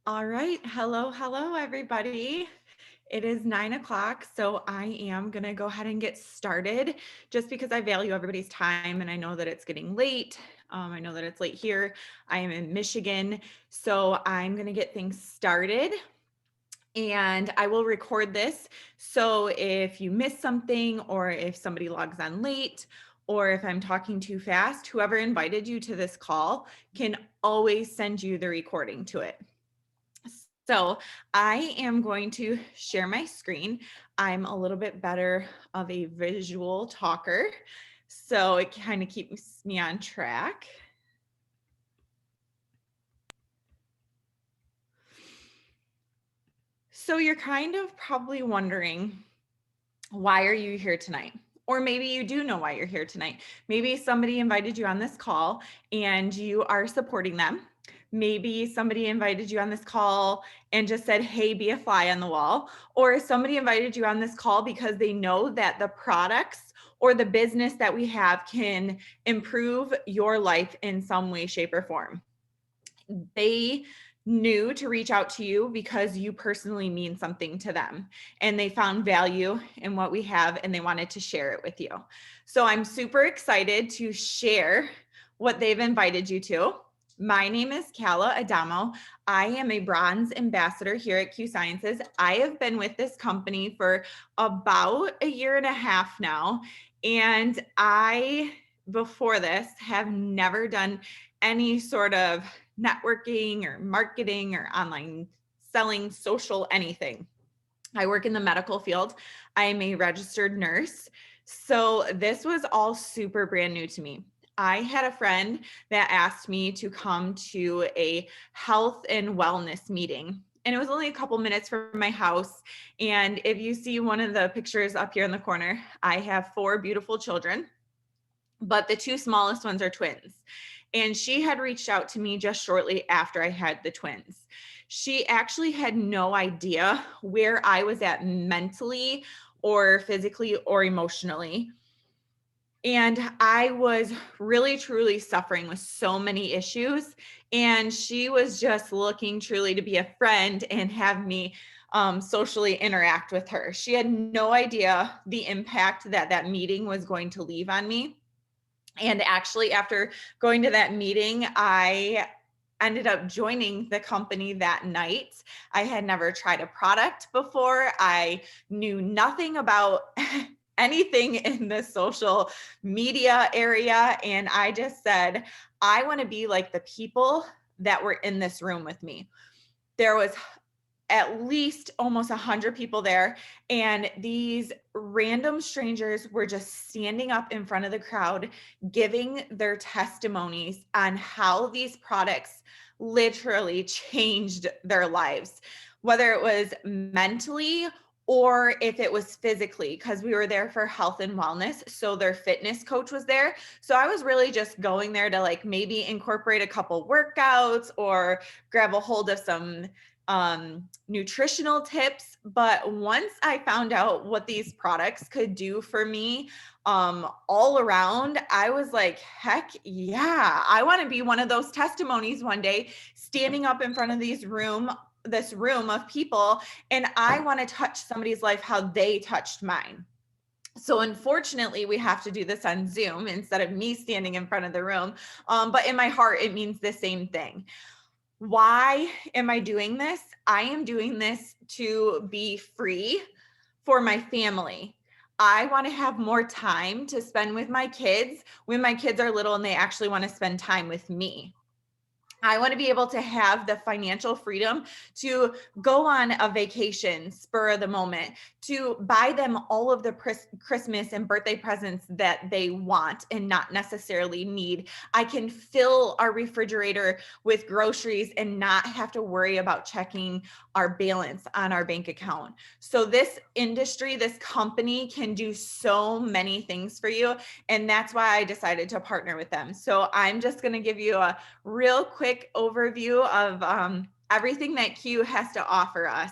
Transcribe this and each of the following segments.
All right. Hello, everybody. It is 9 o'clock, so I am going to go ahead and get started just because I value everybody's time and I know that it's getting late. I know that it's late here. I am in Michigan, so I'm going to get things started and I will record this. So if you miss something or if somebody logs on late, or if I'm talking too fast, whoever invited you to this call can always send you the recording to it. So I am going to share my screen. I'm a little bit better of a visual talker, so it kind of keeps me on track. So you're kind of probably wondering, why are you here tonight? Or maybe you do know why you're here tonight. Maybe somebody invited you on this call and you are supporting them. Maybe somebody invited you on this call and just said, hey, be a fly on the wall. Or somebody invited you on this call because they know that the products or the business that we have can improve your life in some way, shape, or form. They knew to reach out to you because you personally mean something to them and they found value in what we have and they wanted to share it with you. So I'm super excited to share what they've invited you to. My name is Calla Adamo. I am a bronze ambassador here at Q Sciences. I have been with this company for about a year and a half now. And before this, have never done any sort of networking or marketing or online selling, social, anything. I work in the medical field. I am a registered nurse. So this was all super brand new to me. I had a friend that asked me to come to a health and wellness meeting. And it was only a couple minutes from my house. And if you see one of the pictures up here in the corner, I have 4 beautiful children, but the 2 smallest ones are twins. And she had reached out to me just shortly after I had the twins. She actually had no idea where I was at mentally or physically or emotionally. And I was really, truly suffering with so many issues. And she was just looking truly to be a friend and have me socially interact with her. She had no idea the impact that that meeting was going to leave on me. And actually, after going to that meeting, I ended up joining the company that night. I had never tried a product before. I knew nothing about anything in the social media area. And I just said, I want to be like the people that were in this room with me. There was at least almost 100 people there. And these random strangers were just standing up in front of the crowd, giving their testimonies on how these products literally changed their lives, whether it was mentally or if it was physically, because we were there for health and wellness. So their fitness coach was there. So I was really just going there to like maybe incorporate a couple workouts or grab a hold of some nutritional tips. But once I found out what these products could do for me all around, I was like, heck yeah, I want to be one of those testimonies one day, standing up in front of this room of people, and I want to touch somebody's life how they touched mine. So unfortunately, we have to do this on Zoom instead of me standing in front of the room. But in my heart, it means the same thing. Why am I doing this? I am doing this to be free for my family. I want to have more time to spend with my kids when my kids are little and they actually want to spend time with me. I want to be able to have the financial freedom to go on a vacation, spur of the moment, to buy them all of the Christmas and birthday presents that they want and not necessarily need. I can fill our refrigerator with groceries and not have to worry about checking our balance on our bank account. So this industry, this company can do so many things for you. And that's why I decided to partner with them. So I'm just going to give you a real quick overview of everything that Q has to offer us.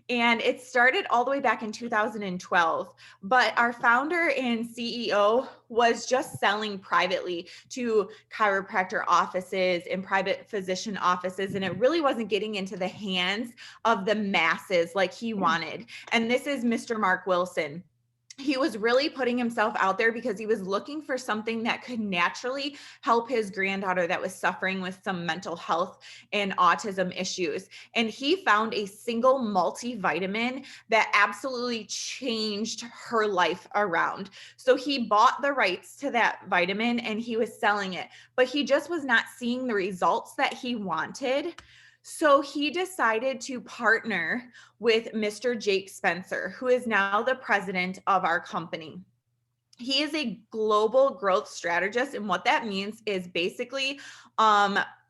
And it started all the way back in 2012. But our founder and CEO was just selling privately to chiropractor offices and private physician offices. And it really wasn't getting into the hands of the masses like he wanted. And this is Mr. Mark Wilson. He was really putting himself out there because he was looking for something that could naturally help his granddaughter that was suffering with some mental health and autism issues. And he found a single multivitamin that absolutely changed her life around. So he bought the rights to that vitamin and he was selling it, but he just was not seeing the results that he wanted. So he decided to partner with Mr. Jake Spencer, who is now the president of our company. He is a global growth strategist. And what that means is basically,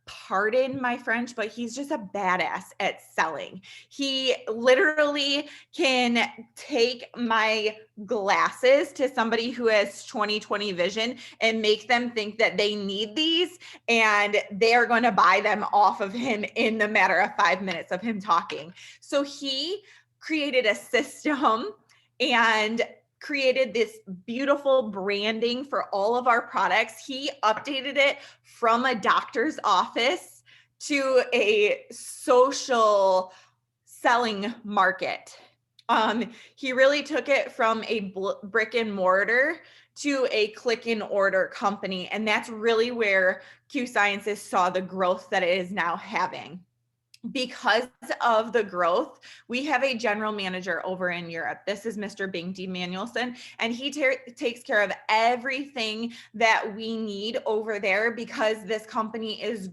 pardon my French, but he's just a badass at selling. He literally can take my glasses to somebody who has 20/20 vision and make them think that they need these, and they're going to buy them off of him in the matter of 5 minutes of him talking. So he created a system and created this beautiful branding for all of our products. He updated it from a doctor's office to a social selling market. He really took it from a brick and mortar to a click and order company. And that's really where Q Sciences saw the growth that it is now having. Because of the growth, we have a general manager over in Europe. This is Mr. Bingty Manuelson, and he takes care of everything that we need over there because this company is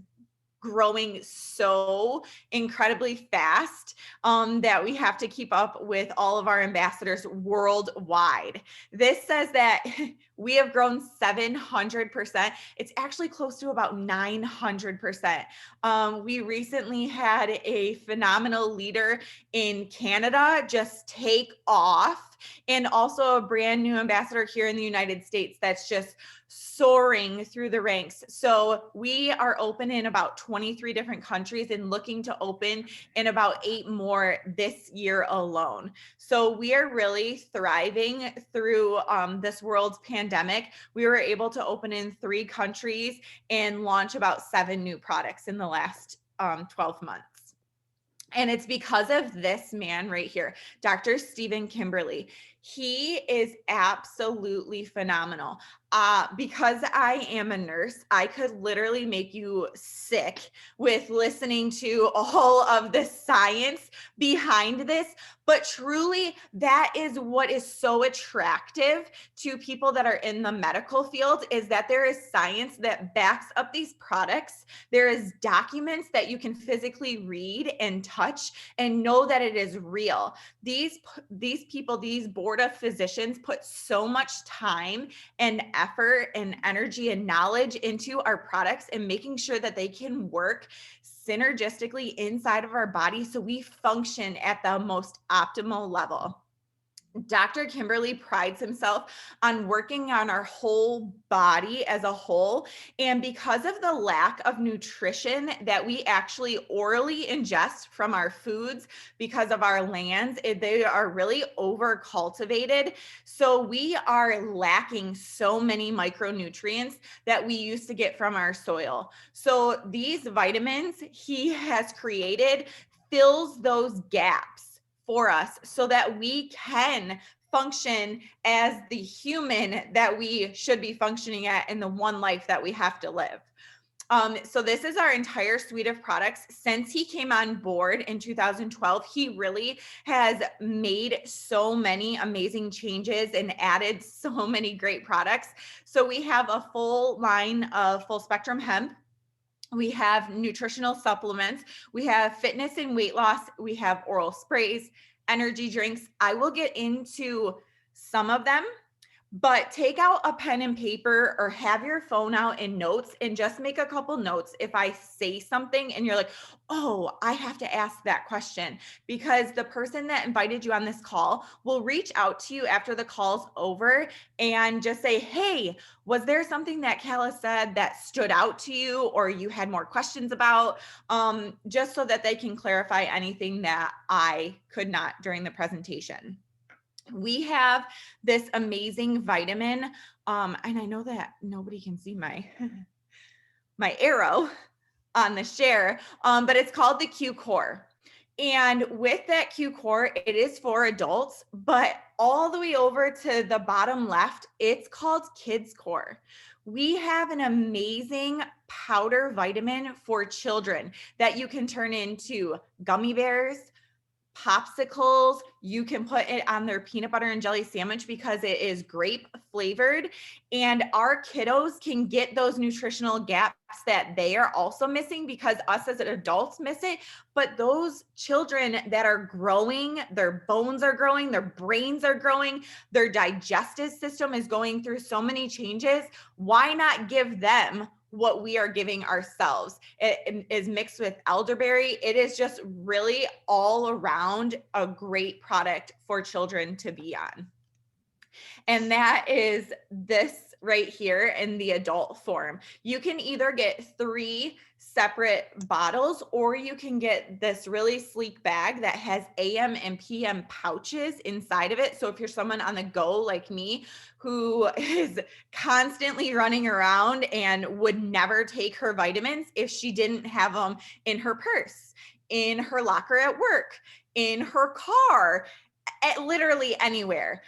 growing so incredibly fast that we have to keep up with all of our ambassadors worldwide. This says that we have grown 700%. It's actually close to about 900%. We recently had a phenomenal leader in Canada just take off, and also a brand new ambassador here in the United States that's just soaring through the ranks. So we are open in about 23 different countries and looking to open in about 8 more this year alone. So we are really thriving through this world's pandemic. We were able to open in 3 countries and launch about 7 new products in the last 12 months. And it's because of this man right here, Dr. Stephen Kimberly. He is absolutely phenomenal. Because I am a nurse, I could literally make you sick with listening to all of the science behind this. But truly, that is what is so attractive to people that are in the medical field, is that there is science that backs up these products. There is documents that you can physically read and touch and know that it is real. These people, these board of physicians, put so much time and effort and energy and knowledge into our products and making sure that they can work synergistically inside of our body so we function at the most optimal level. Dr. Kimberly prides himself on working on our whole body as a whole. And because of the lack of nutrition that we actually orally ingest from our foods, because of our lands, they are really over cultivated. So we are lacking so many micronutrients that we used to get from our soil. So these vitamins he has created fills those gaps for us so that we can function as the human that we should be functioning at in the one life that we have to live. So this is our entire suite of products. Since he came on board in 2012, he really has made so many amazing changes and added so many great products. So we have a full line of full spectrum hemp. We have nutritional supplements. We have fitness and weight loss. We have oral sprays, energy drinks. I will get into some of them, But take out a pen and paper or have your phone out in notes and just make a couple notes. If I say something and you're like, oh, I have to ask that question, because the person that invited you on this call will reach out to you after the call's over and just say, hey, was there something that Calla said that stood out to you or you had more questions about? Just so that they can clarify anything that I could not during the presentation. We have this amazing vitamin, and I know that nobody can see my my arrow on the share, but it's called the Q Core. And with that Q Core, it is for adults, but all the way over to the bottom left, it's called Kids Core. We have an amazing powder vitamin for children that you can turn into gummy bears, popsicles. You can put it on their peanut butter and jelly sandwich because it is grape flavored. And our kiddos can get those nutritional gaps that they are also missing because us as adults miss it. But those children that are growing, their bones are growing, their brains are growing, their digestive system is going through so many changes. Why not give them what we are giving ourselves? It is mixed with elderberry. It is just really all around a great product for children to be on. And that is this right here in the adult form. You can either get 3 separate bottles, or you can get this really sleek bag that has AM and PM pouches inside of it. So if you're someone on the go like me who is constantly running around and would never take her vitamins if she didn't have them in her purse, in her locker at work, in her car, at literally anywhere.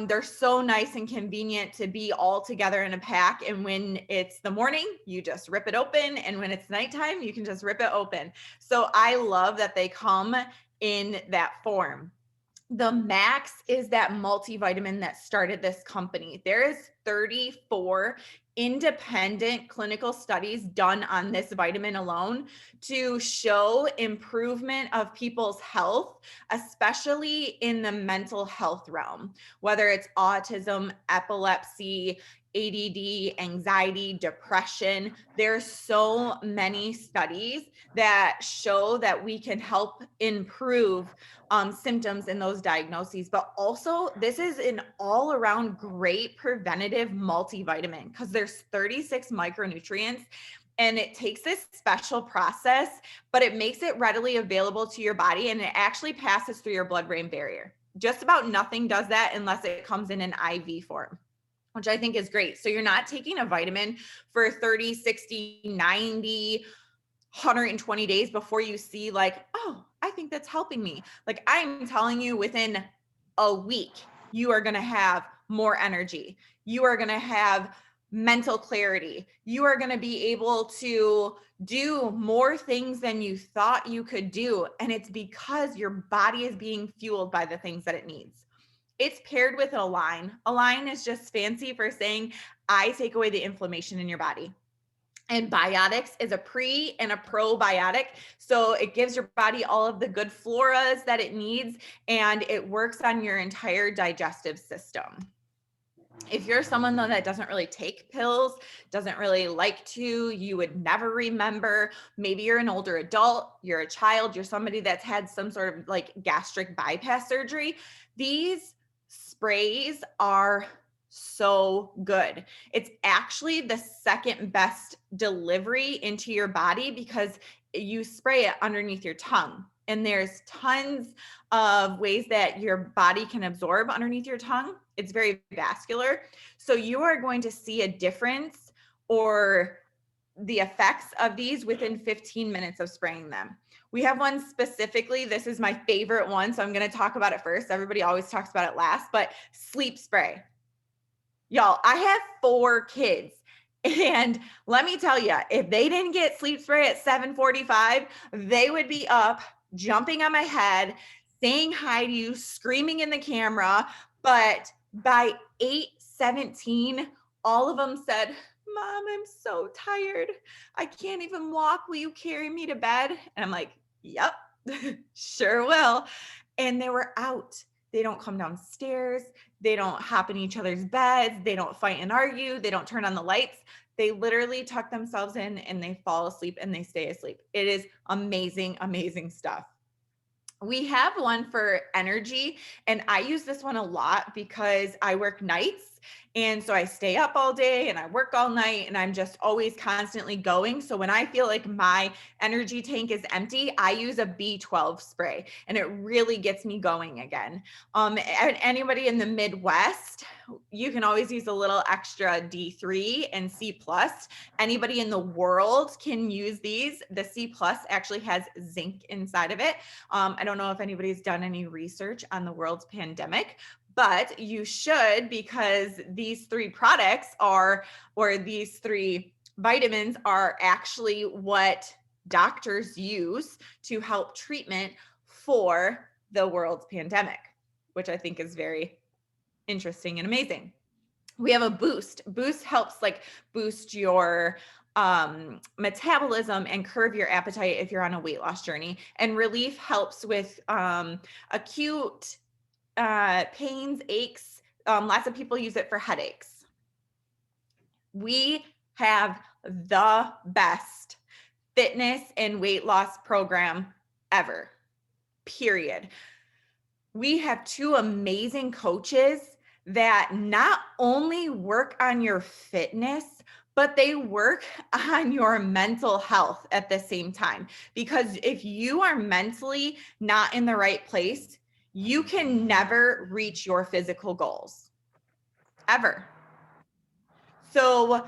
They're so nice and convenient to be all together in a pack. And when it's the morning, you just rip it open. And when it's nighttime, you can just rip it open. So I love that they come in that form. The Max is that multivitamin that started this company. There is 34 independent clinical studies done on this vitamin alone to show improvement of people's health, especially in the mental health realm, whether it's autism, epilepsy, ADD, anxiety, depression. There's so many studies that show that we can help improve symptoms in those diagnoses. But also, this is an all around great preventative multivitamin because there's 36 micronutrients. And it takes this special process, but it makes it readily available to your body, and it actually passes through your blood-brain barrier. Just about nothing does that unless it comes in an IV form, which I think is great. So you're not taking a vitamin for 30, 60, 90, 120 days before you see like, oh, I think that's helping me. Like I'm telling you, within a week, you are going to have more energy. You are going to have mental clarity. You are going to be able to do more things than you thought you could do. And it's because your body is being fueled by the things that it needs. It's paired with a line. A line is just fancy for saying, I take away the inflammation in your body. And biotics is a pre and a probiotic. So it gives your body all of the good floras that it needs, and it works on your entire digestive system. If you're someone though that doesn't really take pills, doesn't really like to, you would never remember, maybe you're an older adult, you're a child, you're somebody that's had some sort of like gastric bypass surgery, these sprays are so good. It's actually the second best delivery into your body because you spray it underneath your tongue. And there's tons of ways that your body can absorb underneath your tongue. It's very vascular. So you are going to see a difference or the effects of these within 15 minutes of spraying them. We have one specifically. This is my favorite one. So I'm going to talk about it first. Everybody always talks about it last, but sleep spray. Y'all, I have 4 kids. And let me tell you, if they didn't get sleep spray at 7:45, they would be up, jumping on my head, saying hi to you, screaming in the camera. But by 8:17, all of them said, Mom, I'm so tired. I can't even walk. Will you carry me to bed? And I'm like, yep, sure will. And they were out. They don't come downstairs. They don't hop in each other's beds. They don't fight and argue. They don't turn on the lights. They literally tuck themselves in and they fall asleep and they stay asleep. It is amazing, amazing stuff. We have one for energy, and I use this one a lot because I work nights. And so I stay up all day and I work all night and I'm just always constantly going. So when I feel like my energy tank is empty, I use a B12 spray and it really gets me going again. And anybody in the Midwest, you can always use a little extra D3 and C plus. Anybody in the world can use these. The C plus actually has zinc inside of it. I don't know if anybody's done any research on the world's pandemic, but you should, because these three products are, or these three vitamins are actually what doctors use to help treatment for the world's pandemic, which I think is very interesting and amazing. We have a boost. Boost helps like boost your metabolism and curb your appetite if you're on a weight loss journey. And relief helps with acute pains, aches. Lots of people use it for headaches. We have the best fitness and weight loss program ever, period. We have two amazing coaches that not only work on your fitness, but they work on your mental health at the same time. Because if you are mentally not in the right place, you can never reach your physical goals, ever. So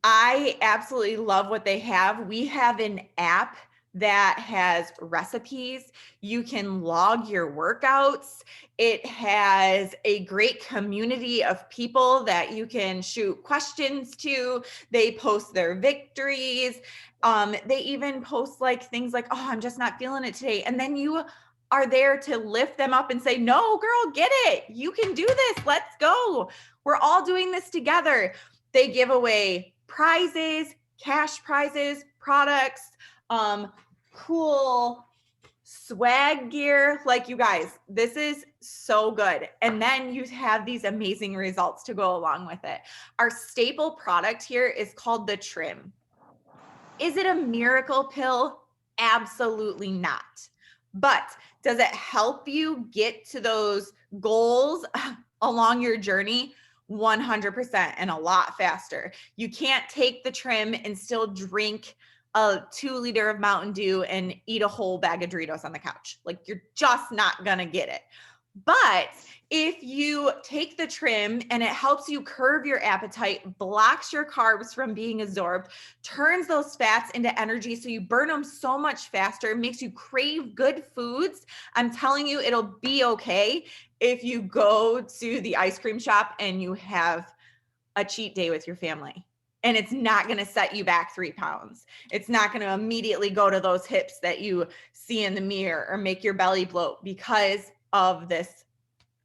I absolutely love what they have. We have an app that has recipes. You can log your workouts. It has a great community of people that you can shoot questions to. They post their victories. They even post like things like, oh, I'm just not feeling it today. And then you are there to lift them up and say, no, girl, get it. You can do this. Let's go. We're all doing this together. They give away prizes, cash prizes, products, cool swag gear. Like, you guys, this is so good. And then you have these amazing results to go along with it. Our staple product here is called the Trim. Is it a miracle pill? Absolutely not. But does it help you get to those goals along your journey? 100% and a lot faster. You can't take the Trim and still drink a 2 liter of Mountain Dew and eat a whole bag of Doritos on the couch. Like, you're just not gonna get it. But if you take the Trim and it helps you curb your appetite, blocks your carbs from being absorbed, turns those fats into energy so you burn them so much faster, makes you crave good foods, I'm telling you, it'll be okay if you go to the ice cream shop and you have a cheat day with your family. And it's not going to set you back 3 pounds. It's not going to immediately go to those hips that you see in the mirror or make your belly bloat because of this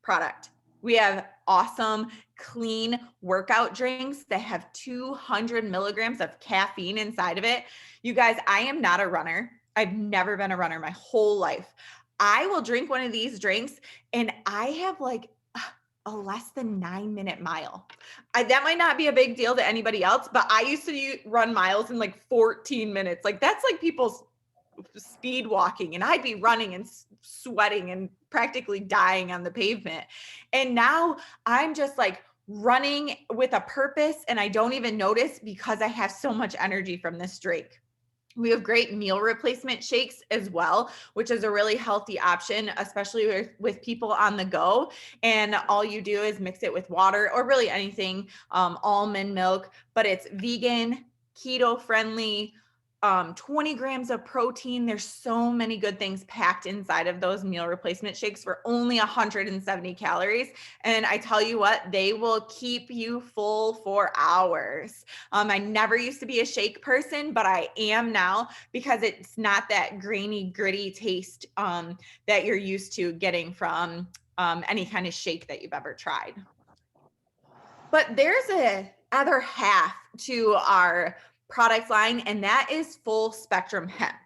product. We have awesome, clean workout drinks that have 200 milligrams of caffeine inside of it. You guys, I am not a runner. I've never been a runner my whole life. I will drink one of these drinks and I have like a less than 9-minute mile. That might not be a big deal to anybody else, but I used to run miles in like 14 minutes. Like, that's like people's speed walking, and I'd be running and sweating and practically dying on the pavement. And now I'm just like running with a purpose and I don't even notice because I have so much energy from this drink. We have great meal replacement shakes as well, which is a really healthy option, especially with people on the go. And all you do is mix it with water or really anything, almond milk, but it's vegan, keto friendly, 20 grams of protein. There's so many good things packed inside of those meal replacement shakes for only 170 calories. And I tell you what, they will keep you full for hours. I never used to be a shake person, but I am now because it's not that grainy, gritty taste that you're used to getting from any kind of shake that you've ever tried. But there's a other half to our product line, and that is full spectrum hemp.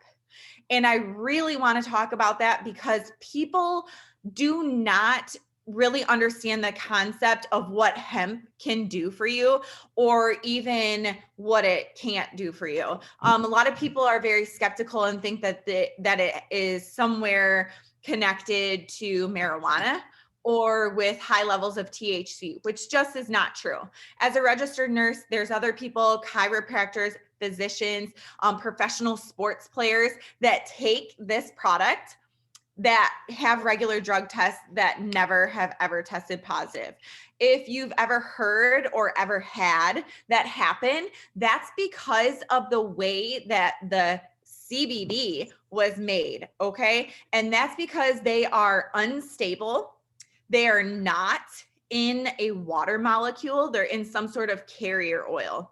And I really want to talk about that because people do not really understand the concept of what hemp can do for you or even what it can't do for you. A lot of people are very skeptical and think that that it is somewhere connected to marijuana or with high levels of THC, which just is not true. As a registered nurse, there's other people, chiropractors, physicians, professional sports players that take this product that have regular drug tests that never have ever tested positive. If you've ever heard or ever had that happen, that's because of the way that the CBD was made, okay? And that's because they are unstable. They are not in a water molecule, they're in some sort of carrier oil.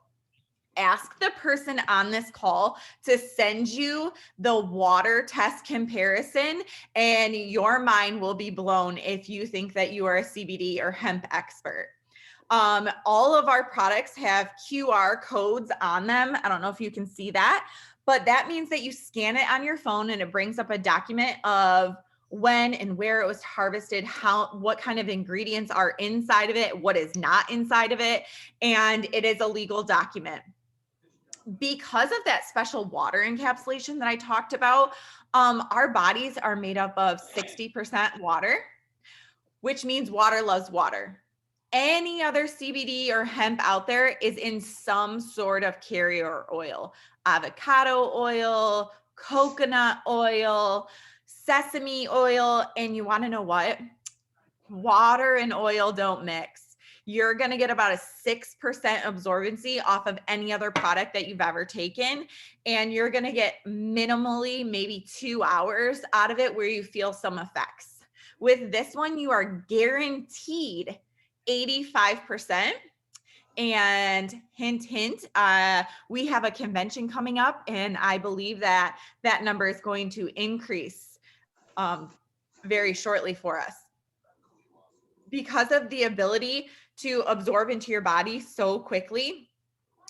Ask the person on this call to send you the water test comparison, and your mind will be blown if you think that you are a CBD or hemp expert. All of our products have QR codes on them. I don't know if you can see that, but that means that you scan it on your phone and it brings up a document of when and where it was harvested, what kind of ingredients are inside of it, what is not inside of it, and it is a legal document. Because of that special water encapsulation that I talked about, our bodies are made up of 60% water, which means water loves water. Any other CBD or hemp out there is in some sort of carrier oil, avocado oil, coconut oil, sesame oil. And you want to know what? Water and oil don't mix. You're going to get about a 6% absorbency off of any other product that you've ever taken. And you're going to get minimally maybe 2 hours out of it where you feel some effects. With this one, you are guaranteed 85%. And hint, hint, we have a convention coming up, and I believe that that number is going to increase very shortly for us. Because of the ability to absorb into your body so quickly,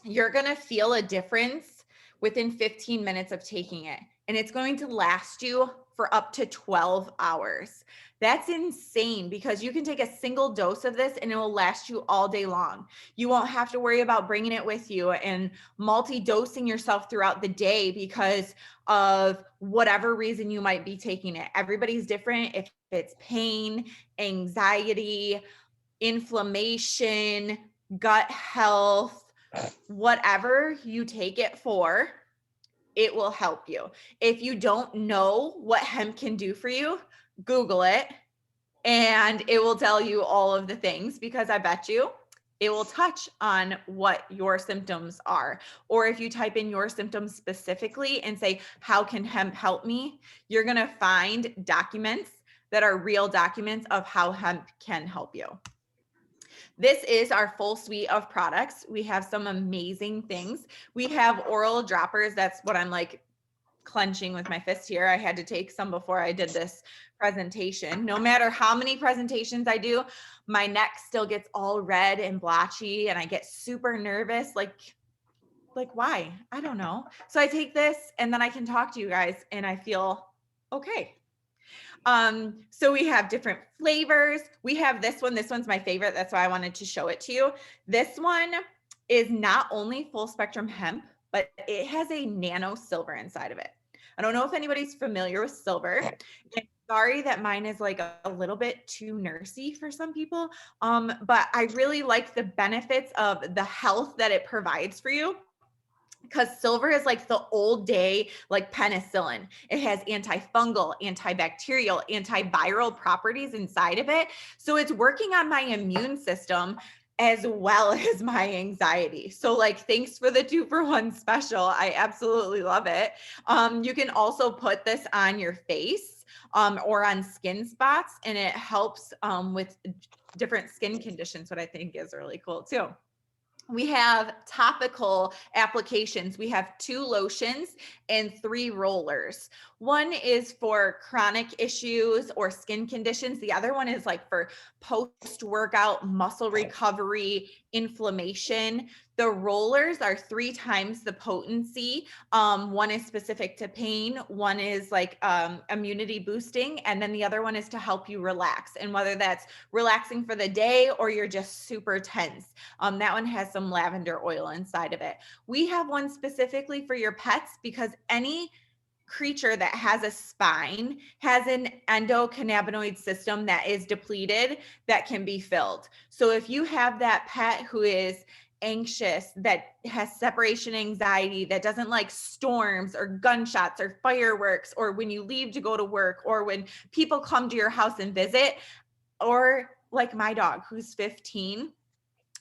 you're going to feel a difference within 15 minutes of taking it. And it's going to last you for up to 12 hours. That's insane because you can take a single dose of this and it will last you all day long. You won't have to worry about bringing it with you and multi-dosing yourself throughout the day because of whatever reason you might be taking it. Everybody's different. If it's pain, anxiety, inflammation, gut health, whatever you take it for, it will help you. If you don't know what hemp can do for you, Google it and it will tell you all of the things, because I bet you it will touch on what your symptoms are. Or if you type in your symptoms specifically and say, how can hemp help me? You're going to find documents that are real documents of how hemp can help you. This is our full suite of products. We have some amazing things. We have oral droppers. That's what I'm like clenching with my fist here. I had to take some before I did this presentation. No matter how many presentations I do, my neck still gets all red and blotchy and I get super nervous. Like why? I don't know. So I take this and then I can talk to you guys and I feel okay. So we have different flavors. We have this one. This one's my favorite. That's why I wanted to show it to you. This one is not only full spectrum hemp, but it has a nano silver inside of it. I don't know if anybody's familiar with silver. And sorry that mine is like a little bit too nursey for some people. But I really like the benefits of the health that it provides for you. Because silver is like the old day, like penicillin. It has antifungal, antibacterial, antiviral properties inside of it. So it's working on my immune system as well as my anxiety. So like, thanks for the 2-for-1 special. I absolutely love it. You can also put this on your face or on skin spots, and it helps with different skin conditions, what I think is really cool too. We have topical applications. We have 2 lotions and 3 rollers. One is for chronic issues or skin conditions. The other one is like for post-workout muscle recovery, inflammation. The rollers are 3 times the potency. One is specific to pain, one is like immunity boosting, and then the other one is to help you relax. And whether that's relaxing for the day or you're just super tense, that one has some lavender oil inside of it. We have one specifically for your pets because any creature that has a spine has an endocannabinoid system that is depleted that can be filled. So if you have that pet who is anxious, that has separation anxiety, that doesn't like storms or gunshots or fireworks, or when you leave to go to work, or when people come to your house and visit, or like my dog who's 15,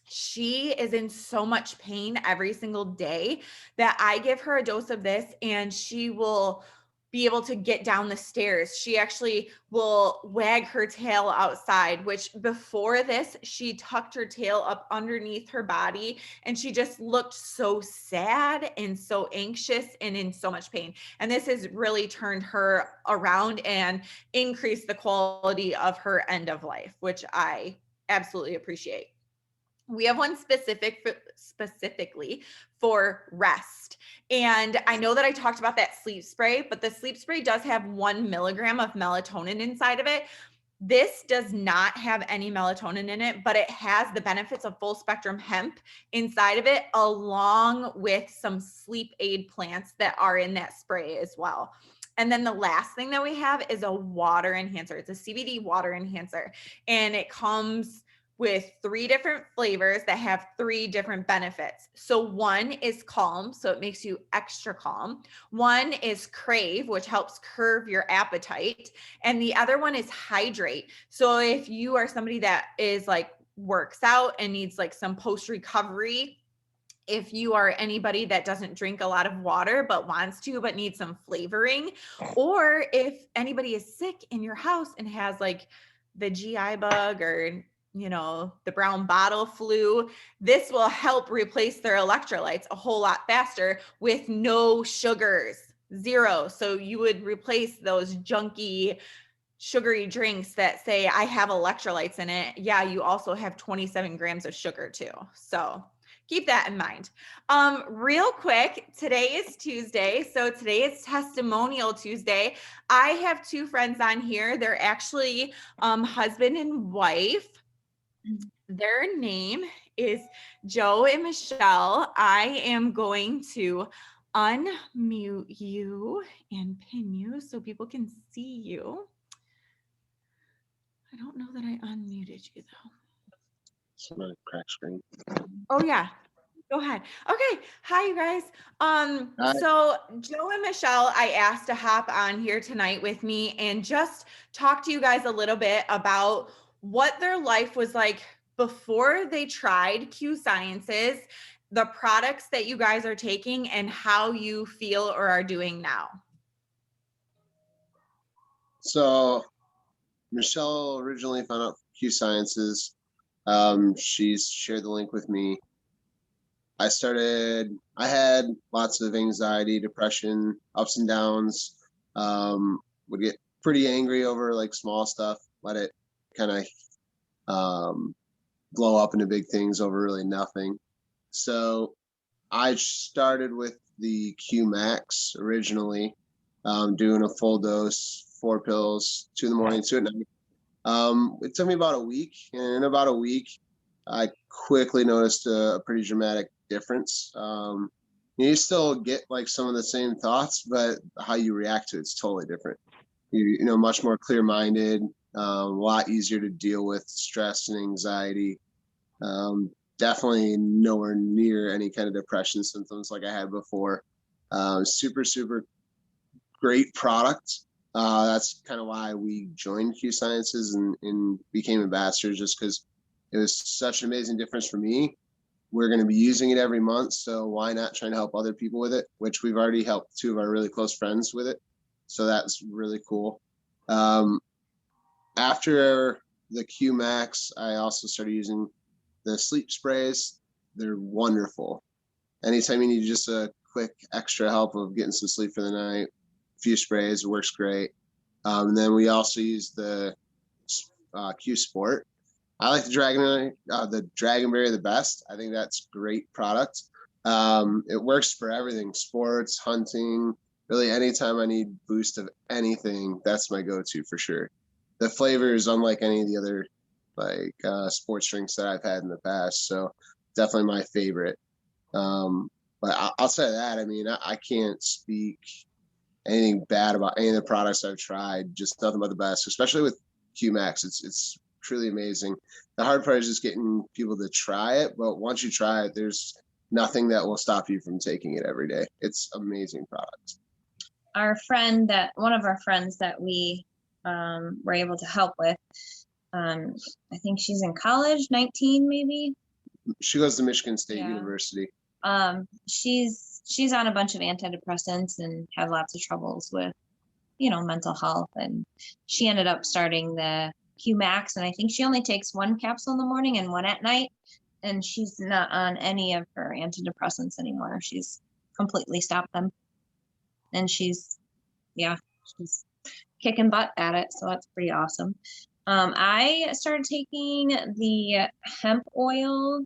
she is in so much pain every single day that I give her a dose of this and she will be able to get down the stairs. She actually will wag her tail outside, which before this, she tucked her tail up underneath her body and she just looked so sad and so anxious and in so much pain. And this has really turned her around and increased the quality of her end of life, which I absolutely appreciate. We have one specifically for rest. And I know that I talked about that sleep spray, but the sleep spray does have 1 milligram of melatonin inside of it. This does not have any melatonin in it, but it has the benefits of full spectrum hemp inside of it, along with some sleep aid plants that are in that spray as well. And then the last thing that we have is a water enhancer. It's a CBD water enhancer, and it comes with 3 different flavors that have 3 different benefits. So one is calm, so it makes you extra calm. One is crave, which helps curb your appetite. And the other one is hydrate. So if you are somebody that is like works out and needs like some post recovery, if you are anybody that doesn't drink a lot of water but wants to but needs some flavoring, or if anybody is sick in your house and has like the GI bug or the brown bottle flu, this will help replace their electrolytes a whole lot faster with no sugars, 0. So you would replace those junky sugary drinks that say I have electrolytes in it. Yeah, you also have 27 grams of sugar too. So keep that in mind. Real quick, today is Tuesday. So today is Testimonial Tuesday. I have 2 friends on here. They're actually husband and wife. Their name is Joe and Michelle. I am going to unmute you and pin you so people can see you. I don't know that I unmuted you though. It's not a crack screen. Oh yeah. Go ahead. Okay. Hi, you guys. So Joe and Michelle, I asked to hop on here tonight with me and just talk to you guys a little bit about what their life was like before they tried Q Sciences, the products that you guys are taking, and how you feel or are doing now. So Michelle originally found out Q Sciences. She's shared the link with me. I had lots of anxiety, depression, ups and downs, would get pretty angry over like small stuff, let it kind of blow up into big things over really nothing. So I started with the Q Max originally, doing a full dose, 4 pills, 2 in the morning, 2 at night. It took me about a week, and in about a week, I quickly noticed a pretty dramatic difference. You still get like some of the same thoughts, but how you react to it's totally different. You know, much more clear-minded, a lot easier to deal with stress and anxiety. Definitely nowhere near any kind of depression symptoms like I had before. Super, super great product. That's kind of why we joined Q Sciences and became ambassadors, just because it was such an amazing difference for me. We're going to be using it every month, so why not try to help other people with it, which we've already helped 2 of our really close friends with it. So that's really cool. After the Q Max, I also started using the sleep sprays. They're wonderful. Anytime you need just a quick extra help of getting some sleep for the night, a few sprays works great. And then we also use the Q Sport. I like the Dragonberry the best. I think that's great product. It works for everything, sports, hunting, really anytime I need boost of anything, that's my go-to for sure. The flavor is unlike any of the other sports drinks that I've had in the past. So definitely my favorite. But I'll say that. I mean, I can't speak anything bad about any of the products I've tried. Just nothing but the best, especially with QMax. It's truly amazing. The hard part is just getting people to try it. But once you try it, there's nothing that will stop you from taking it every day. It's amazing product. One of our friends that we were able to help with, I think she's in college, 19 maybe. She goes to Michigan State Yeah. University. She's on a bunch of antidepressants and had lots of troubles with, mental health. And she ended up starting the QMax, and I think she only takes one capsule in the morning and one at night. And she's not on any of her antidepressants anymore. She's completely stopped them. And she's kicking butt at it. So that's pretty awesome. I started taking the hemp oil.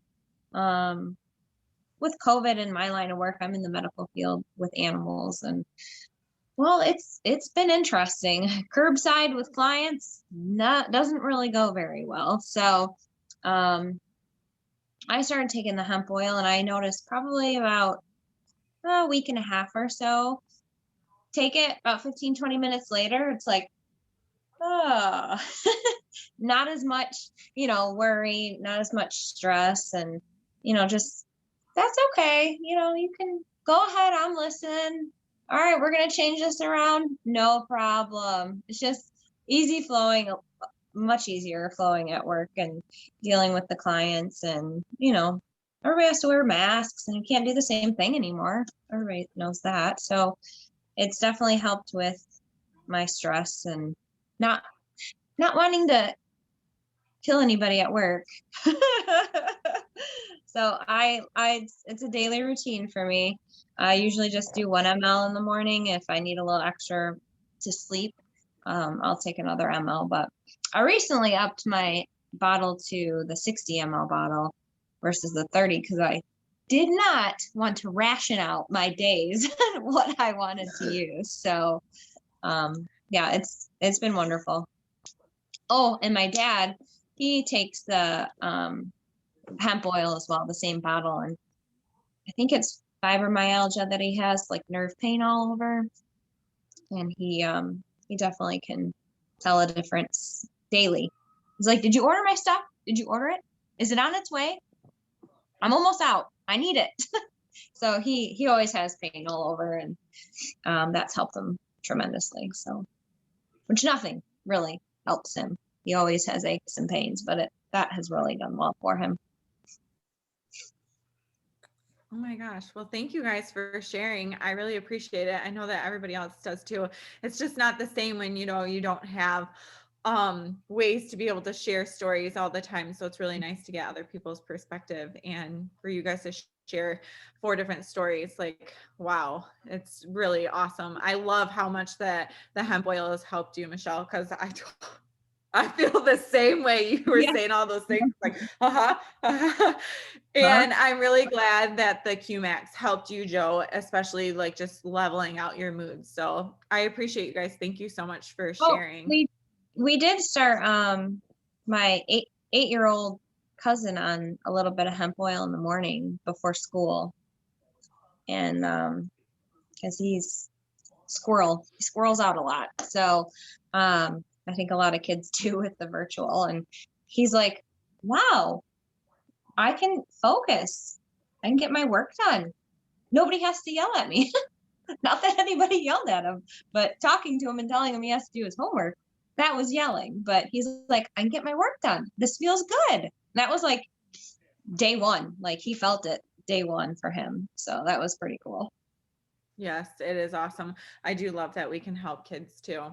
With COVID in my line of work, I'm in the medical field with animals, and well, it's been interesting. Curbside with clients doesn't really go very well. So I started taking the hemp oil, and I noticed probably about a week and a half or so, take it about 15-20 minutes later, it's like, oh, not as much, worry, not as much stress, and just that's okay. You can go ahead. I'm listening. All right, we're going to change this around. No problem. It's just easy flowing, much easier flowing at work and dealing with the clients. And, everybody has to wear masks and you can't do the same thing anymore. Everybody knows that. So it's definitely helped with my stress and not wanting to kill anybody at work. So it's a daily routine for me. I usually just do 1 ml in the morning. If I need a little extra to sleep, I'll take another ml. But I recently upped my bottle to the 60 ml bottle versus the 30 because I did not want to ration out my days what I wanted to use. So yeah, it's been wonderful. Oh, and my dad, he takes the hemp oil as well, the same bottle. And I think it's fibromyalgia that he has, like nerve pain all over. And he definitely can tell a difference daily. He's like, "Did you order my stuff? Did you order it? Is it on its way? I'm almost out. I need it." So he always has pain all over, and that's helped him tremendously. So, which nothing really helps him. He always has aches and pains, but that has really done well for him. Oh my gosh. Well, thank you guys for sharing. I really appreciate it. I know that everybody else does too. It's just not the same when, you don't have ways to be able to share stories all the time. So it's really nice to get other people's perspective and for you guys to share 4 different stories. Like, wow, it's really awesome. I love how much that the hemp oil has helped you, Michelle, because I feel the same way. You were saying all those things like, and I'm really glad that the QMax helped you, Joe, especially like just leveling out your mood. So I appreciate you guys. Thank you so much for sharing. We did start my 8-year-old cousin on a little bit of hemp oil in the morning before school. And because he squirrels out a lot. So I think a lot of kids do with the virtual. And he's like, "Wow, I can focus. I can get my work done. Nobody has to yell at me." Not that anybody yelled at him, but talking to him and telling him he has to do his homework, that was yelling. But he's like, "I can get my work done. This feels good." That was like day one. Like he felt it day one for him. So that was pretty cool. Yes, it is awesome. I do love that we can help kids too.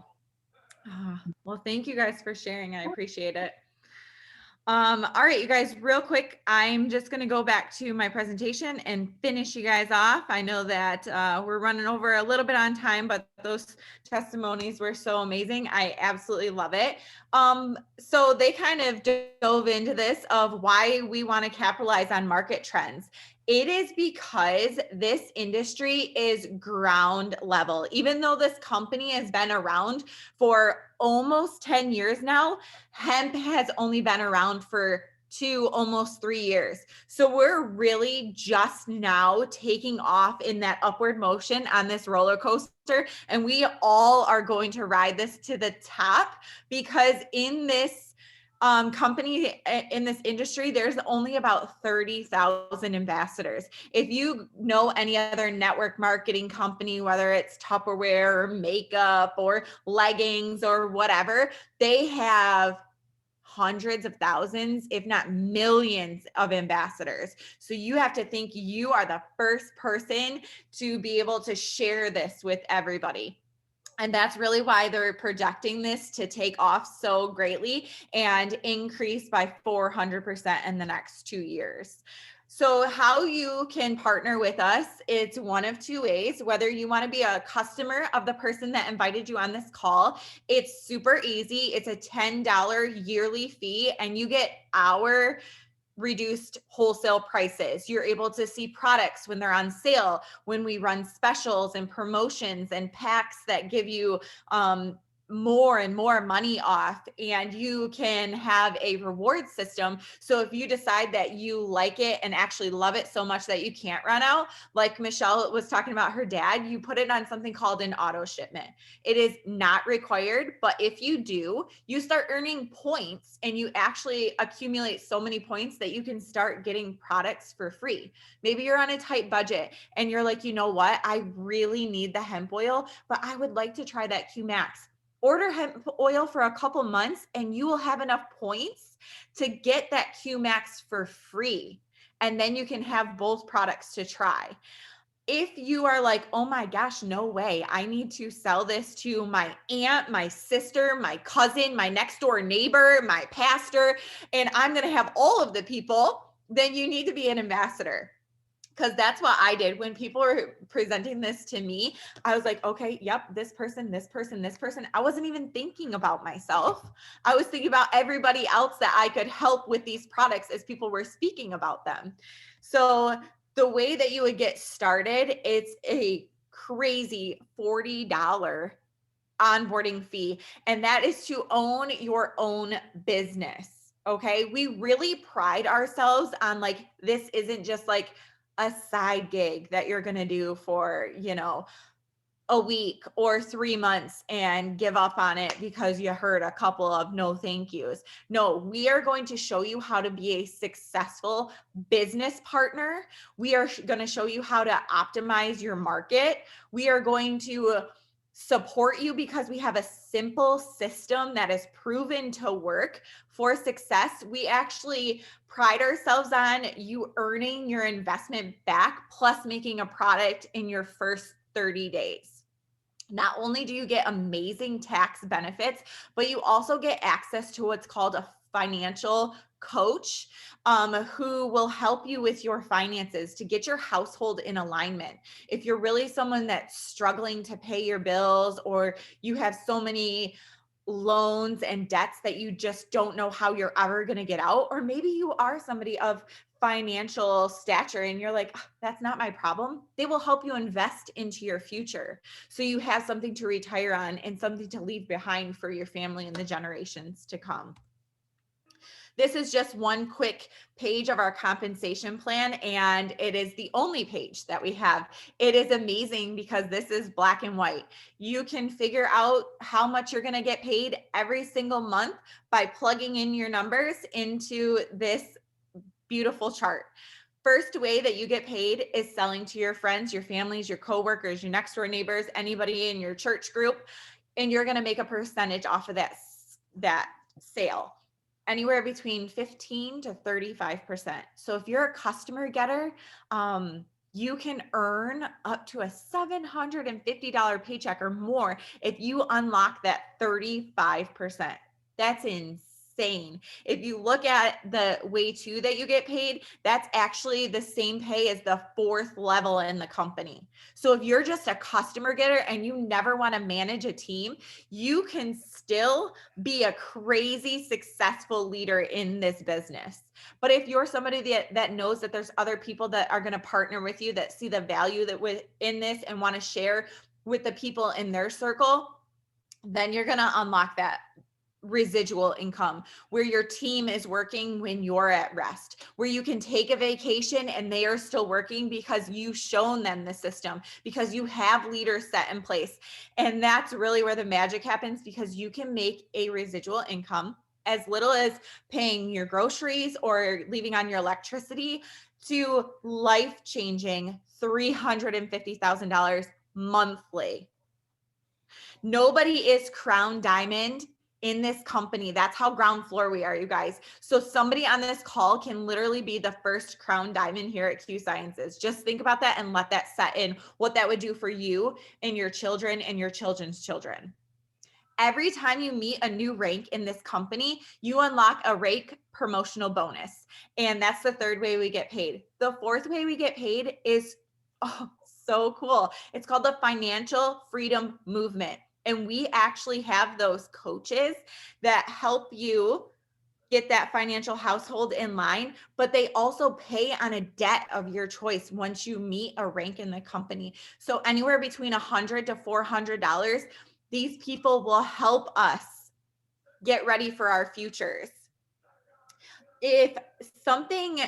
Well, thank you guys for sharing. I appreciate it. All right, you guys, real quick, I'm just going to go back to my presentation and finish you guys off. I know that we're running over a little bit on time, but those testimonies were so amazing. I absolutely love it. So they kind of dove into this of why we want to capitalize on market trends. It is because this industry is ground level. Even though this company has been around for almost 10 years now, hemp has only been around for almost 3 years. So we're really just now taking off in that upward motion on this roller coaster. And we all are going to ride this to the top, because in this company, in this industry, there's only about 30,000 ambassadors. If you know any other network marketing company, whether it's Tupperware or makeup or leggings or whatever, they have hundreds of thousands, if not millions of ambassadors. So you have to think you are the first person to be able to share this with everybody. And that's really why they're projecting this to take off so greatly and increase by 400% in the next 2 years. So how you can partner with us, it's one of two ways. Whether you want to be a customer of the person that invited you on this call, it's super easy. It's a $10 yearly fee, and you get our reduced wholesale prices. You're able to see products when they're on sale, when we run specials and promotions and packs that give you more and more money off, and you can have a reward system. So if you decide that you like it and actually love it so much that you can't run out, like Michelle was talking about her dad, you put it on something called an auto shipment. It is not required, but if you do, you start earning points, and you actually accumulate so many points that you can start getting products for free. Maybe you're on a tight budget and you're like, you know what, I really need the hemp oil, but I would like to try that Q Max. Order hemp oil for a couple months, and you will have enough points to get that Q Max for free. And then you can have both products to try. If you are like, oh my gosh, no way, I need to sell this to my aunt, my sister, my cousin, my next door neighbor, my pastor, and I'm going to have all of the people, then you need to be an ambassador. Because that's what I did when people were presenting this to me. I was like, okay, yep, this person, this person, this person. I wasn't even thinking about myself. I was thinking about everybody else that I could help with these products as people were speaking about them. So the way that you would get started, it's a crazy $40 onboarding fee, and that is to own your own business. Okay. We really pride ourselves on, like, this isn't just like a side gig that you're going to do for, a week or 3 months and give up on it because you heard a couple of no thank yous. No, we are going to show you how to be a successful business partner. We are going to show you how to optimize your market. We are going to support you because we have a simple system that is proven to work for success. We actually pride ourselves on you earning your investment back, plus making a product in your first 30 days. Not only do you get amazing tax benefits, but you also get access to what's called a financial coach, who will help you with your finances to get your household in alignment. If you're really someone that's struggling to pay your bills, or you have so many loans and debts that you just don't know how you're ever going to get out, or maybe you are somebody of financial stature and you're like, that's not my problem. They will help you invest into your future, so you have something to retire on and something to leave behind for your family and the generations to come. This is just one quick page of our compensation plan, and it is the only page that we have. It is amazing because this is black and white. You can figure out how much you're going to get paid every single month by plugging in your numbers into this beautiful chart. First way that you get paid is selling to your friends, your families, your coworkers, your next door neighbors, anybody in your church group, and you're going to make a percentage off of that sale, anywhere between 15 to 35%. So if you're a customer getter, you can earn up to a $750 paycheck or more if you unlock that 35%. That's insane. insane. If you look at the way two that you get paid, that's actually the same pay as the fourth level in the company. So if you're just a customer getter and you never want to manage a team, you can still be a crazy successful leader in this business. But if you're somebody that knows that there's other people that are going to partner with you, that see the value that in this and want to share with the people in their circle, then you're going to unlock that residual income where your team is working when you're at rest, where you can take a vacation and they are still working because you've shown them the system, because you have leaders set in place. And that's really where the magic happens, because you can make a residual income as little as paying your groceries or leaving on your electricity to life-changing $350,000 monthly. Nobody is crown diamond in this company. That's how ground floor we are, you guys. So somebody on this call can literally be the first crown diamond here at Q Sciences. Just think about that and let that set in, what that would do for you and your children and your children's children. Every time you meet a new rank in this company, you unlock a rank promotional bonus. And that's the third way we get paid. The fourth way we get paid is so cool. It's called the Financial Freedom Movement. And we actually have those coaches that help you get that financial household in line, but they also pay on a debt of your choice once you meet a rank in the company. So anywhere between $100 to $400, these people will help us get ready for our futures. If something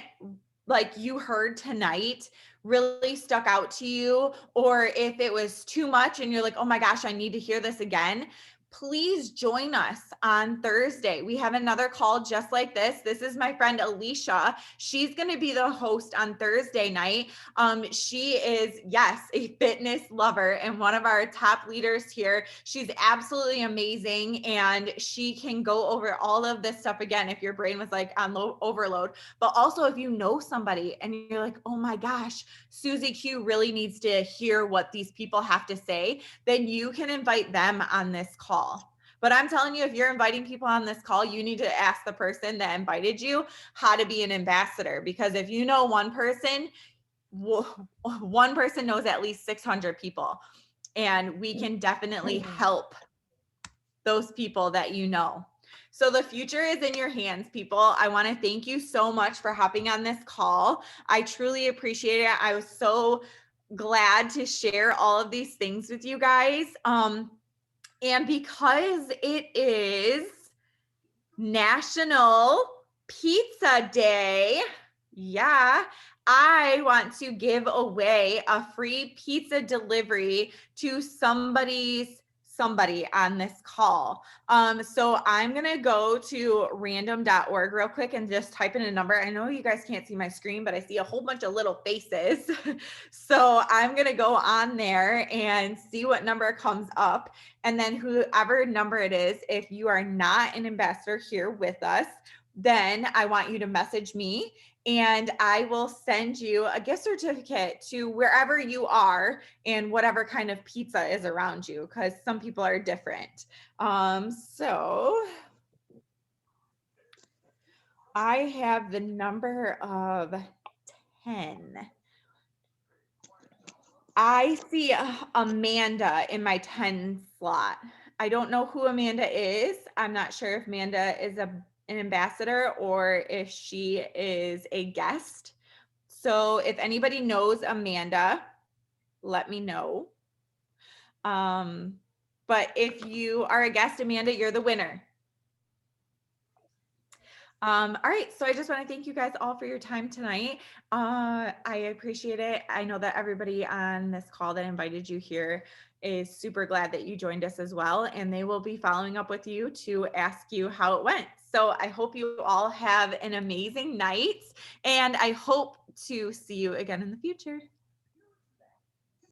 like you heard tonight really stuck out to you, or if it was too much and you're like, oh my gosh, I need to hear this again, please join us on Thursday. We have another call just like this. This is my friend Alicia. She's going to be the host on Thursday night. She is, yes, a fitness lover and one of our top leaders here. She's absolutely amazing. And she can go over all of this stuff again if your brain was like on low overload. But also if you know somebody and you're like, oh my gosh, Susie Q really needs to hear what these people have to say, then you can invite them on this call. But I'm telling you, if you're inviting people on this call, you need to ask the person that invited you how to be an ambassador. Because if you know one person knows at least 600 people. And we can definitely help those people that you know. So the future is in your hands, people. I want to thank you so much for hopping on this call. I truly appreciate it. I was so glad to share all of these things with you guys. And because it is National Pizza Day, yeah, I want to give away a free pizza delivery to somebody on this call. So I'm going to go to random.org real quick and just type in a number. I know you guys can't see my screen, but I see a whole bunch of little faces. So I'm going to go on there and see what number comes up. And then whoever number it is, if you are not an ambassador here with us, then I want you to message me and I will send you a gift certificate to wherever you are and whatever kind of pizza is around you, because some people are different. So I have the number of 10. I see Amanda in my 10 slot. I don't know who Amanda is. I'm not sure if Amanda is an ambassador or if she is a guest. So if anybody knows Amanda, let me know. But if you are a guest, Amanda, you're the winner. All right. So I just want to thank you guys all for your time tonight. I appreciate it. I know that everybody on this call that invited you here is super glad that you joined us as well. And they will be following up with you to ask you how it went. So I hope you all have an amazing night and I hope to see you again in the future.